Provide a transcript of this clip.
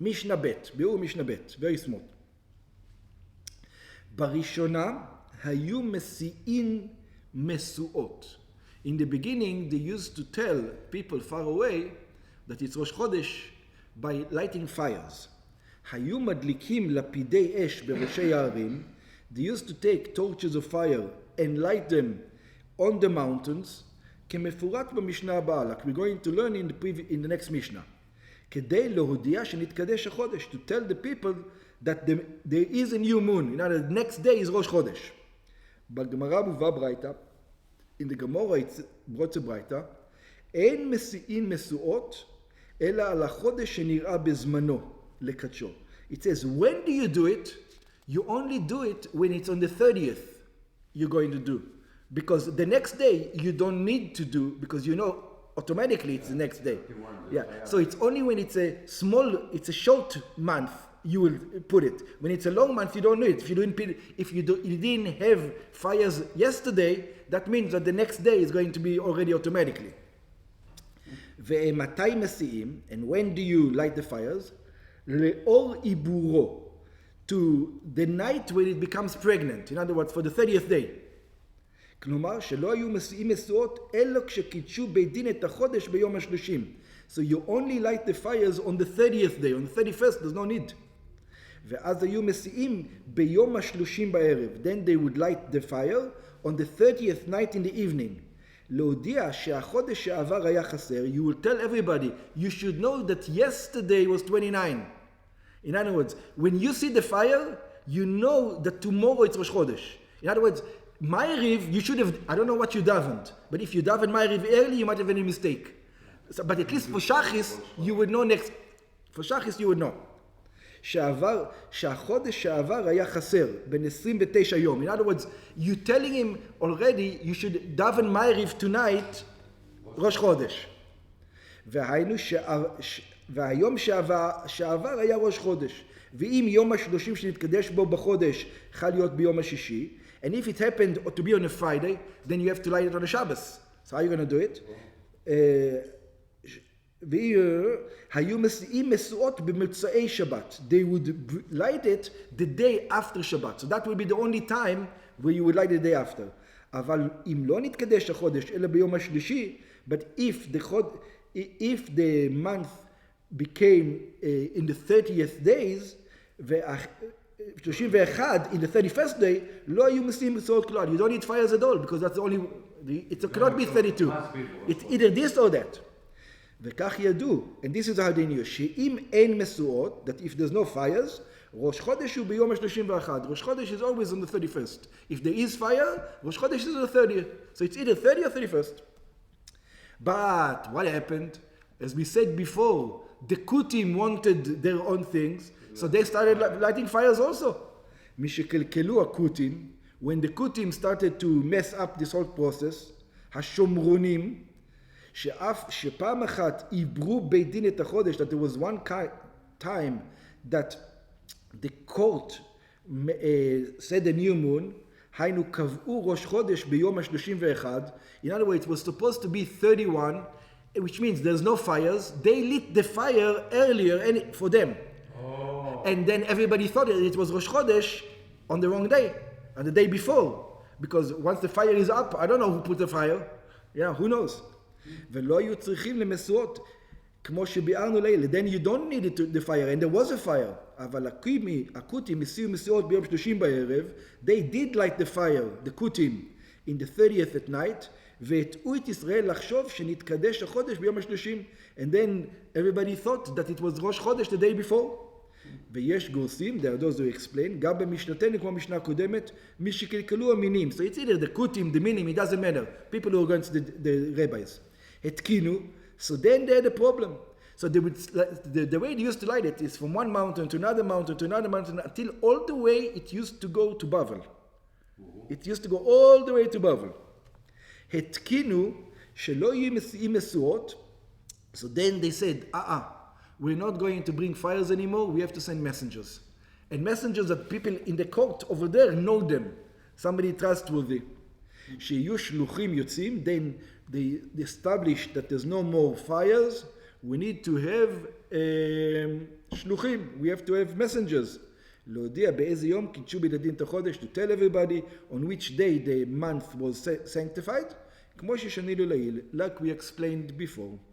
Mishnah Bet, ביאור משנה Bet, very small. בראשונה היו מסיעים משואות. In the beginning, they used to tell people far away that it's Rosh Chodesh by lighting fires. היו מדליקים לפידי אש בראשי הערים. They used to take torches of fire and light them on the mountains, כמפורט במשנה הבאה, like we're going to learn in the next Mishnah. כדי להודיע שנתקדש החודש, to tell the people that there is a new moon. You know, the next day is Rosh Chodesh. בגמרא מובא ברייתא, in the Gemara it's brought to ברייתא, אין מסיעים משואות, אלא על החודש שנראה בזמנו, לקדשו. It says, when do you do it? You only do it when it's on the 30th you're going to do. Because the next day you don't need to do, because you know automatically it's the next day. Yeah. So it's only when it's a short month you will put it. When it's a long month you don't need it. If you didn't have fires yesterday, that means that the next day is going to be already automatically. ומתי מסיעים, and when do you light the fires? לאור עיבורו, to the night when it becomes pregnant. In other words, for the 30th day. כלומר, שלא היו מסיעים משואות, אלא כשקידשו בית דין את החודש ביום ה-30. So you only light the fires on the 30th day. On the 31st, there's no need. ואז היו מסיעים ביום ה-30 בערב. Then they would light the fire on the 30th night in the evening. להודיע שהחודש שעבר היה חסר. You will tell everybody, you should know that yesterday was 29. In other words, when you see the fire, you know that tomorrow it's Rosh Chodesh. In other words, Ma'ariv, you should have, I don't know what you davened, but if you davened Ma'ariv early, you might have any mistake. So, but at least for Shachis, you would know next. For Shachis, you would know. שהחודש שעבר היה חסר, בין 29 יום. In other words, you telling him already, you should daven Ma'ariv tonight, Rosh Chodesh. והיינו והיום שעבר היה ראש חודש. ואם יום ה-30 שנתקדש בו בחודש חל להיות ביום השישי, and if it happened to be on a Friday, then you have to light it on a Shabbos. So how are you going to do it? והיו מסיעים משואות במוצאי שבת. They would light it the day after Shabbat. So that will be the only time where you would light it the day after. אבל אם לא נתקדש החודש אלא ביום השלישי, but if the month became in the 30th days, 31 in the 31st day, לא היו מסיעים משואות כלל. You don't need fires at all, because that's the only, it cannot be 32. It's either this or that. וכך ידעו, and this is how they knew, שאם אין משואות, that if there's no fires, ראש חודש הוא ביום ה-31. ראש חודש is always on the 31st. If there is fire, ראש חודש is on the 30th. So it's either 30 or 31st. But what happened? As we said before, the Kutim wanted their own things, so they started lighting fires also. משקלקלו הקוטים, when the Kutim started to mess up this whole process, השומרונים, שפעם אחת עברו בית דין את החודש, that there was one time that the court said a new moon, היינו קבעו ראש חודש ביום ה-31. In other words, it was supposed to be 31, which means there's no fires. They lit the fire earlier for them. Oh. And then everybody thought it was Rosh Chodesh on the wrong day, on the day before. Because once the fire is up, I don't know who put the fire. Yeah, who knows? ולא היו צריכים למשואות, כמו שביארנו לילה. Then you don't need it to the fire, and there was a fire. אבל הקוטים הסיעו משואות ביום 30 בערב. They did light the fire, the קוטים, in the 30th at night, והטעו את ישראל לחשוב שנתקדש החודש ביום ה-30. And then everybody thought that it was ראש חודש the day before. ויש גורסים, there are those who explain, גם במשנתנו כמו המשנה הקודמת, מי שקלקלו המינים. So it's either the קוטים, the minim, it doesn't matter. People who are going to the rabbis. התקינו, so then they had a problem. So they would, the way they used to light it is from one mountain to another mountain to another mountain, until all the way it used to go to Bavel. It used to go all the way to Bavel. התקינו שלא יהיו מסיעים משואות. So then they said, we're not going to bring fires anymore, we have to send messengers. And messengers that people in the court over there know them. Somebody trustworthy. שיהיו שלוחים יוצאים, then they established that there's no more fires. We need to have shluchim. We have to have messengers. להודיע באיזה יום קידשו בית הדין את החודש, to tell everybody on which day the month was sanctified, כמו ששנינו לעיל, like we explained before.